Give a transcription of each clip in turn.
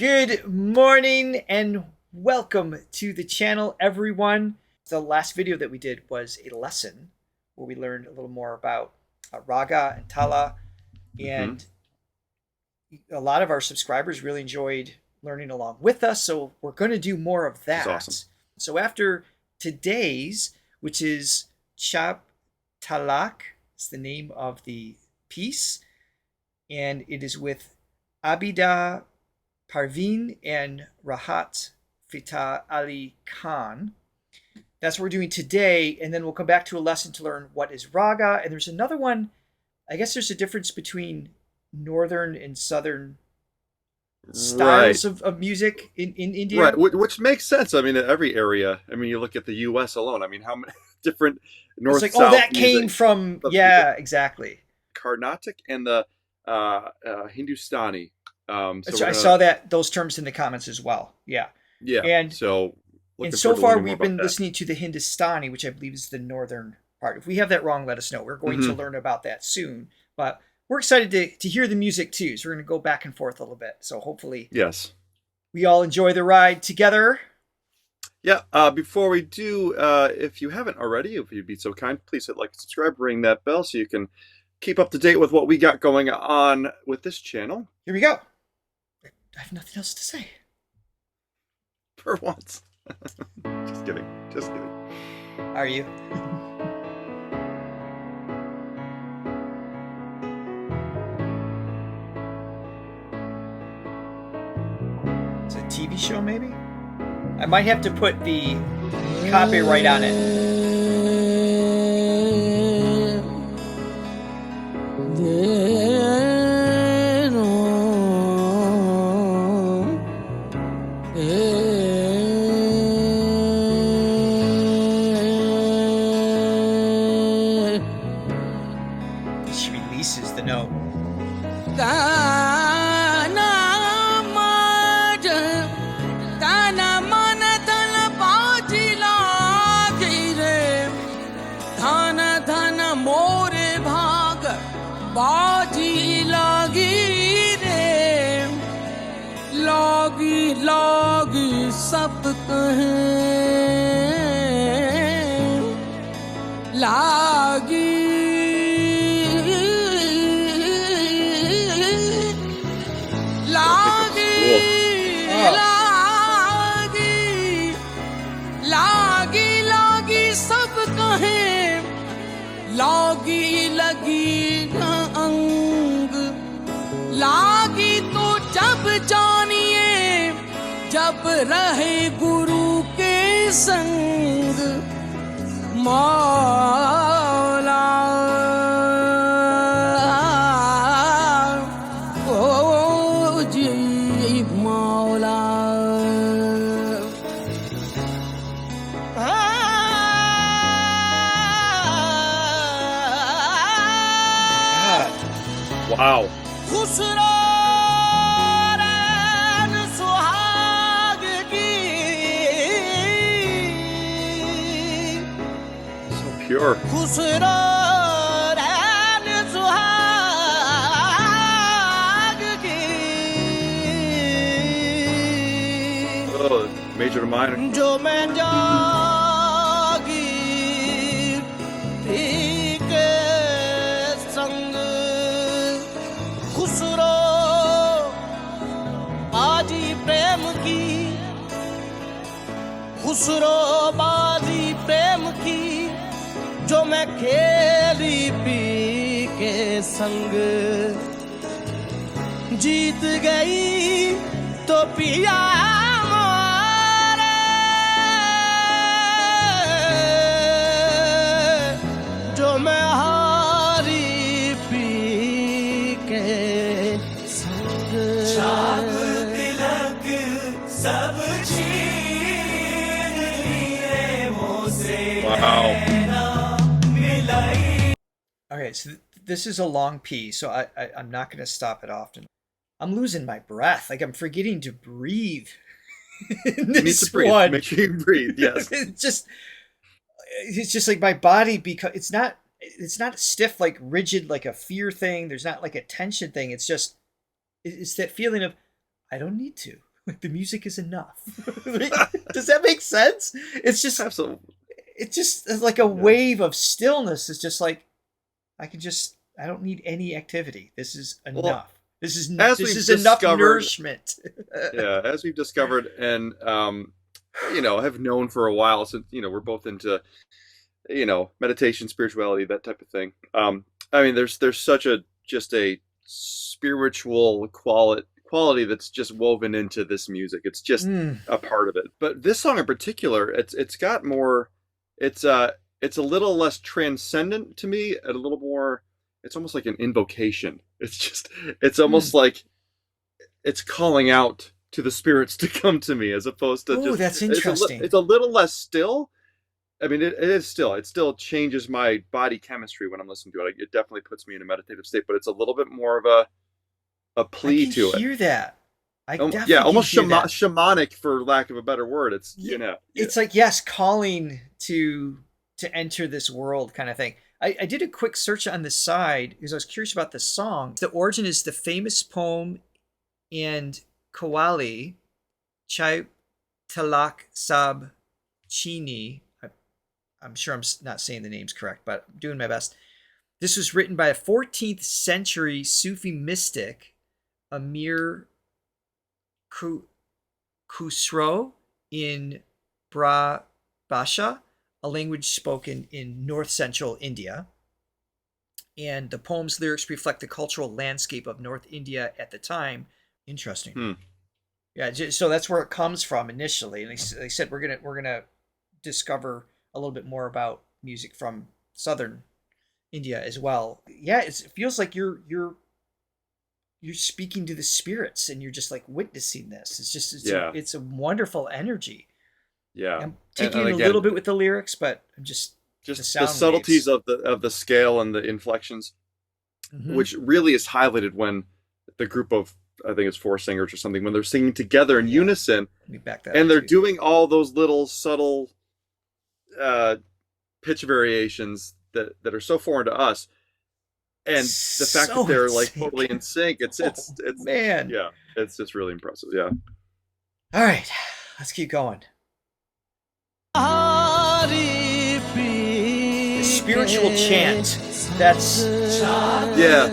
Good morning and welcome to the channel, everyone. The last video that we did was a lesson where we learned a little more about raga and tala, and a lot of our subscribers really enjoyed learning along with us, so we're going to do more of that. That's awesome. So after today's, which is Chaap Tilak, is the name of the piece, and it is with Abida Parveen Rahat Fateh Ali Khan. That's what we're doing today, and then we'll come back to a lesson to learn what is raga. And there's another one. I guess there's a difference between northern and southern styles of music in India. Right, which makes sense. I mean, in every area. I mean, you look at the U.S. alone. I mean, how many different north, it's like, south that came from, yeah, exactly. Carnatic and the Hindustani. So I saw those terms in the comments as well. Yeah. Yeah. And so far we've been listening to the Hindustani, which I believe is the northern part. If we have that wrong, let us know. We're going to learn about that soon. But we're excited to hear the music too. So we're going to go back and forth a little bit. So hopefully, yes, we all enjoy the ride together. Yeah. Before we do, if you haven't already, if you'd be so kind, please hit like and subscribe, ring that bell so you can keep up to date with what we got going on with this channel. Here we go. I have nothing else to say. For once. Just kidding. Just kidding. Are you? It's a TV show, maybe? I might have to put the copyright on it. She releases the note. बाजी लागी रे लागी लागी सब कहें लागी लागी लागी लागी लागी सब कहें लागी लगी लागी तो जब जानिए जब रहे गुरु के संग मौला ओ जी मौला Wow. So pure. Oh, major to minor. Khusro बाजी प्रेम की जो मैं खेली पी के संग जीत गई तो पिया मोरे जो मैं हारी पी के संग चाप तिलक सब Wow. Okay, so this is a long piece, so I'm not going to stop it often. I'm losing my breath. Like, I'm forgetting to breathe in this You need to breathe. one. Make sure you breathe, yes. It's just like my body, because it's not stiff, like rigid, like a fear thing. There's not like a tension thing. It's just, it's that feeling of, I don't need to. the music is enough. Does that make sense? It's just Absolutely. it's just like a wave of stillness. It's just like I don't need any activity. This is enough. Well, this is as we've enough discovered- nourishment. Yeah, as we've discovered and have known for a while, since we're both into meditation, spirituality, that type of thing. There's such a spiritual quality that's just woven into this music. It's just a part of it. But this song in particular, it's got more. It's a little less transcendent to me, and a little more. It's almost like an invocation. It's almost like it's calling out to the spirits to come to me, as opposed to Oh, that's interesting. It's a little less still. I mean, it is still. It still changes my body chemistry when I'm listening to it. It definitely puts me in a meditative state, but it's a little bit more of a plea to it. I hear that. I definitely Yeah, almost hear that. shamanic, for lack of a better word. It's It's like, yes, calling to enter this world kind of thing. I did a quick search on the side because I was curious about the song. The origin is the famous poem and Qawwali, Chaap Tilak Sab Chini. I'm sure I'm not saying the names correct, but I'm doing my best. This was written by a 14th century Sufi mystic, Amir Khusro, in Bhasha, a language spoken in north central India. And the poem's lyrics reflect the cultural landscape of North India at the time. Interesting. Yeah, so that's where it comes from initially. And they said we're gonna discover a little bit more about music from southern India as well. Yeah, it feels like you're speaking to the spirits and you're just like witnessing this. It's a wonderful energy. Yeah, I'm taking and it again, a little bit with the lyrics, but I'm just the sound subtleties waves. of the scale and the inflections, which really is highlighted when the group of, I think it's 4 singers or something, when they're singing together in unison, Let me back that and up they're too. doing all those little subtle pitch variations that are so foreign to us, and the fact So that they're in like sync. totally in sync, it's Man. yeah, it's just really impressive. Yeah. All right, let's keep going. The spiritual chant. That's Yeah.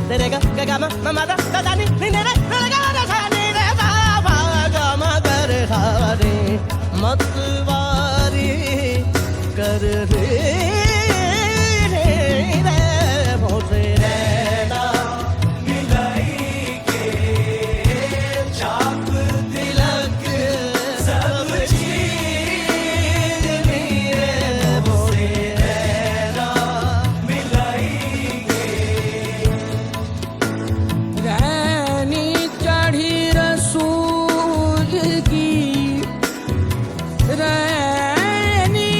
तेरे गा गा मा मा दा दा दा नी नी रे रे गा दा सा नी रे सा मा गा मा गा रे सा रे मतवारी कर रे रे रे मोसे रहना मिलाई के चाप तिलक सब चीज मेरे मोसे रहना मिलाई रैनी चढ़ी रसूल की रैनी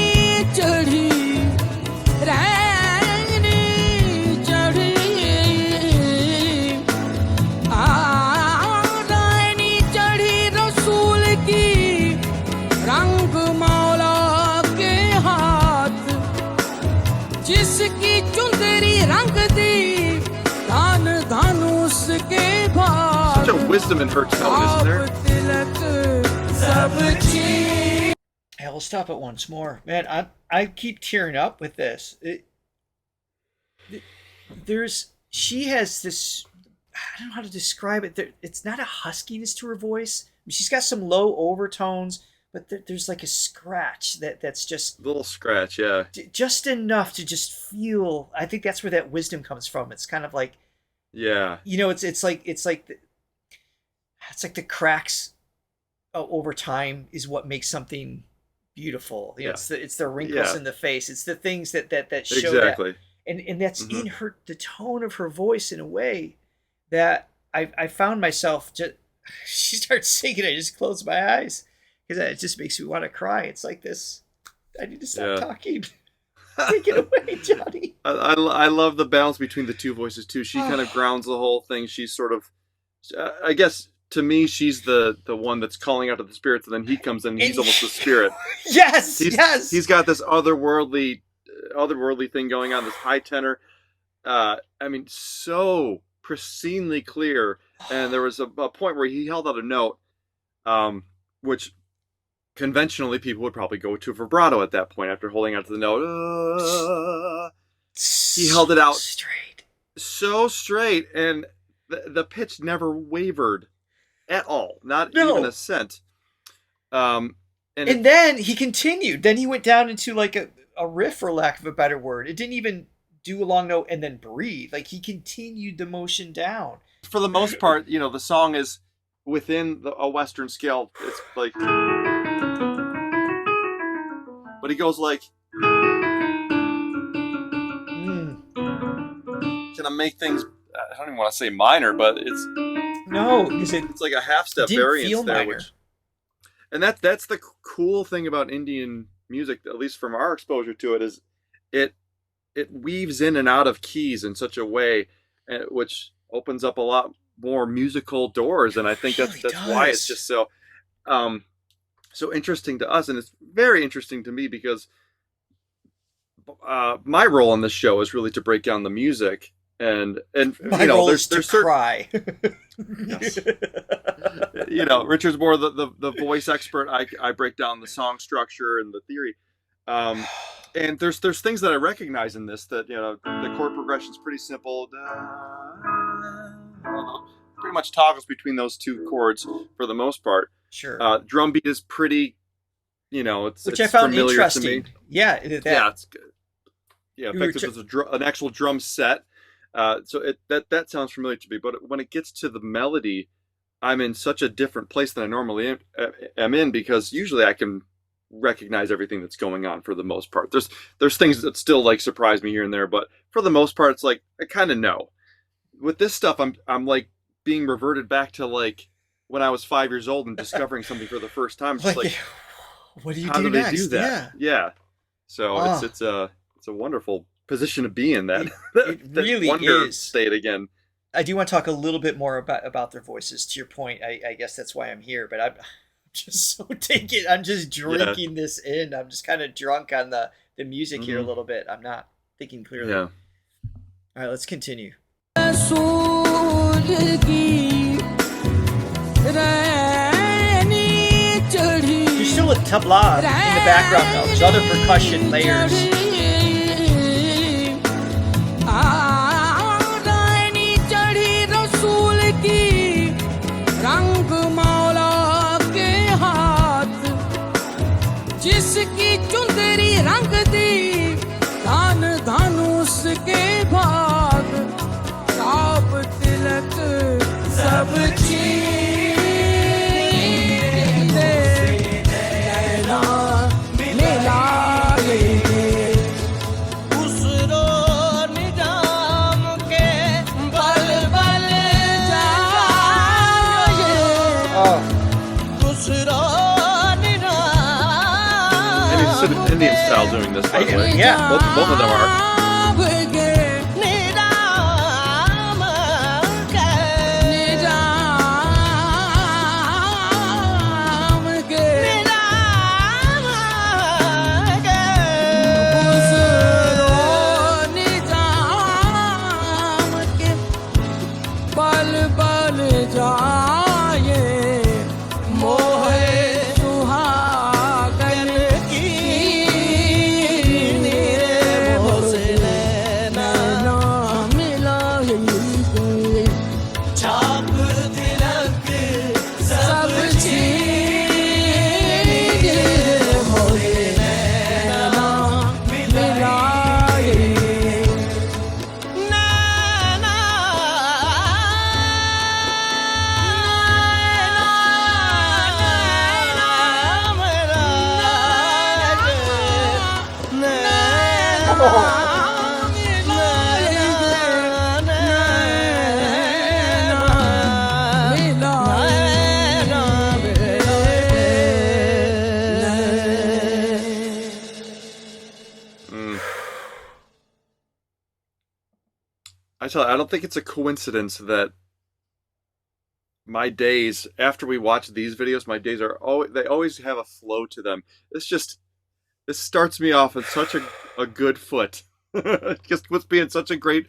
चढ़ी रैनी चढ़ी रैनी चढ़ी रसूल की रंग मौला के हाथ जिसकी चुंदरी रंग दी धान धान उसके Such a भाग wisdom in her tone, isn't there? तिलक सब चीज Hey, we'll stop it once more. Man, I keep tearing up with this. She has this, I don't know how to describe it. It's not a huskiness to her voice. I mean, she's got some low overtones, but there's like a scratch that's just Little scratch, yeah. just enough to just feel. I think that's where that wisdom comes from. It's kind of like, Yeah. you know, it's like the cracks over time is what makes something beautiful. You know, Yeah. it's the wrinkles Yeah. in the face. It's the things that show Exactly. that. And that's Mhm. in the tone of her voice in a way that I found myself just, she starts singing, I just close my eyes because it just makes me want to cry. It's like this, I need to stop Yeah. talking. Take it away, Johnny. I love the balance between the two voices too. She kind of grounds the whole thing. She's sort of, I guess to me, she's the one that's calling out to the spirits, and then he comes in. And he's almost the spirit. Yes, Yes. He's got this otherworldly thing going on. This high tenor. I mean, so pristinely clear. And there was a point where he held out a note, which conventionally people would probably go to vibrato at that point after holding out to the note. He held it out so straight, and the pitch never wavered at all, not even a cent. And then he continued. Then he went down into like a riff, for lack of a better word. It didn't even do a long note and then breathe. Like he continued the motion down. For the most part, you know, the song is within a Western scale. It's like, but he goes like, Can I make things? I don't even want to say minor, but it's it's like a half step variance there, and that's the cool thing about Indian music, at least from our exposure to it, is it weaves in and out of keys in such a way, which opens up a lot more musical doors, and I think that's why it's just so interesting to us, and it's very interesting to me because my role on this show is really to break down the music, and my you know, role there's is to certain cry. Yes. You know, Richard's more the voice expert. I break down the song structure and the theory. And there's things that I recognize in this, that, you know, the chord progression's pretty simple. Pretty much toggles between those two chords for the most part. Sure. Drum beat is pretty, you know, which it's I found familiar interesting. to me. Yeah, yeah, it's good. Yeah, in fact, there's an actual drum set. So that sounds familiar to me. But when it gets to the melody, I'm in such a different place than I normally am in, because usually I can recognize everything that's going on for the most part. There's things that still like surprise me here and there, but for the most part, it's like I kind of know. With this stuff, I'm like being reverted back to like when I was 5 years old and discovering something for the first time. Just like, what do you how do do next? they do that? Yeah. So it's a wonderful position to be in. That it really wonder is. state again. I do want to talk a little bit more about their voices. To your point, I guess that's why I'm here. But I'm just so taken. I'm just drinking this in. I'm just kind of drunk on the music here a little bit. I'm not thinking clearly. Yeah. All right, let's continue. There's still a tabla in the background though. There's other percussion layers. Indian style doing this, by the way. Yeah. Both of them are. I don't think it's a coincidence that my days after we watch these videos, my days are they always have a flow to them. This starts me off on such a good foot. Just puts me in such a great,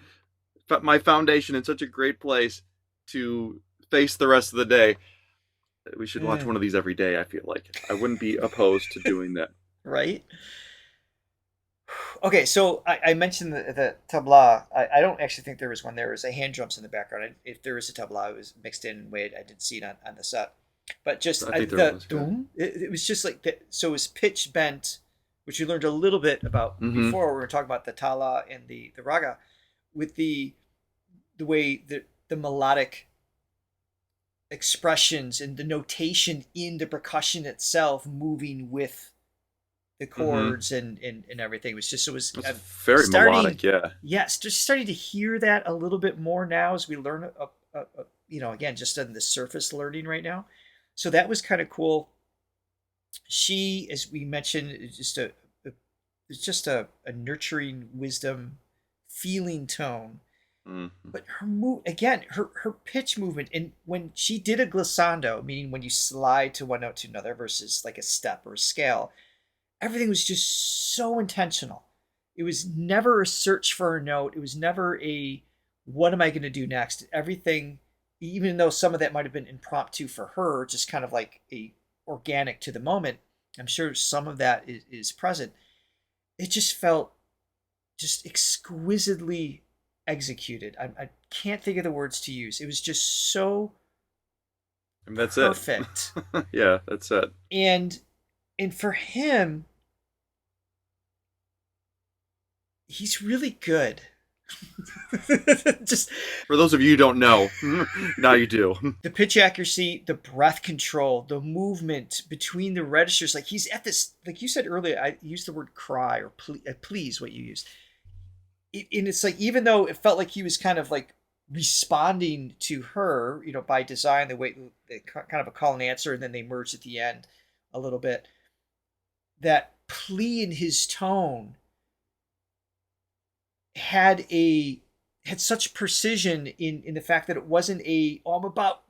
my foundation in such a great place to face the rest of the day. We should watch one of these every day. I feel like I wouldn't be opposed to doing that. Right. Okay, so I mentioned the tabla. I don't actually think there was one. There was a hand drums in the background. If there was a tabla, it was mixed in way. I didn't see it on the set. But just it was just like that. So it was pitch bent, which we learned a little bit about before. We were talking about the tala and the raga, with the way the melodic expressions and the notation in the percussion itself moving with the chords and everything. It was very melodic. Yeah. Yes. Just starting to hear that a little bit more now as we learn, again, just on the surface learning right now. So that was kind of cool. She, as we mentioned, is just a nurturing wisdom, feeling tone. Mm-hmm. But her pitch movement, and when she did a glissando, meaning when you slide to one note to another versus like a step or a scale, everything was just so intentional. It was never a search for a note. It was never a, what am I going to do next? Everything, even though some of that might have been impromptu for her, just kind of like a organic to the moment, I'm sure some of that is present. It just felt just exquisitely executed. I can't think of the words to use. It was just so perfect. Yeah, that's it. And for him, he's really good. Just for those of you who don't know, now you do. The pitch accuracy, the breath control, the movement between the registers. Like he's at this, like you said earlier, I used the word cry or please, what you used. And it's like, even though it felt like he was kind of like responding to her, by design, the way, kind of a call and answer, and then they merged at the end a little bit. That plea in his tone had such precision in the fact that it wasn't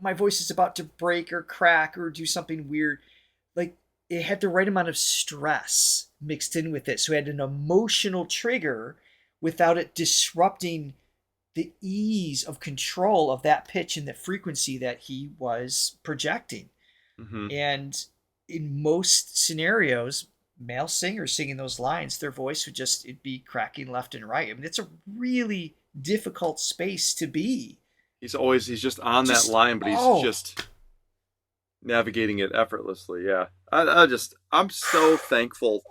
my voice is about to break or crack or do something weird. Like it had the right amount of stress mixed in with it. So it had an emotional trigger without it disrupting the ease of control of that pitch and the frequency that he was projecting. Mm-hmm. And in most scenarios, male singers singing those lines, their voice would it'd be cracking left and right. I mean, it's a really difficult space to be. He's just on that line, but he's just navigating it effortlessly. Yeah. I'm so thankful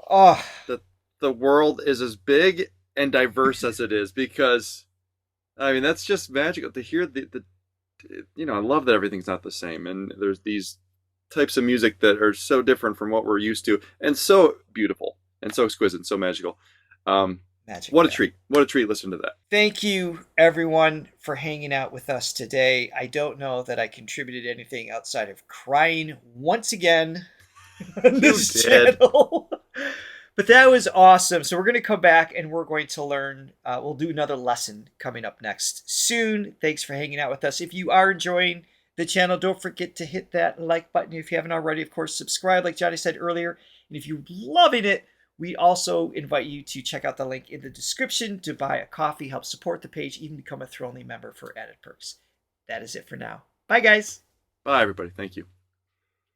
that the world is as big and diverse as it is, because I mean, that's just magical to hear I love that everything's not the same. And there's these types of music that are so different from what we're used to, and so beautiful and so exquisite and so magical. What a treat. What a treat. Listen to that. Thank you everyone for hanging out with us today. I don't know that I contributed anything outside of crying once again on this channel. But that was awesome. So we're going to come back and we're going to learn. We'll do another lesson coming up next soon. Thanks for hanging out with us. If you are enjoying the channel, don't forget to hit that like button. If you haven't already, of course, subscribe like Johnny said earlier. And if you're loving it, we also invite you to check out the link in the description to buy a coffee, help support the page, even become a Throwly member for added perks. That is it for now. Bye, guys. Bye, everybody. Thank you.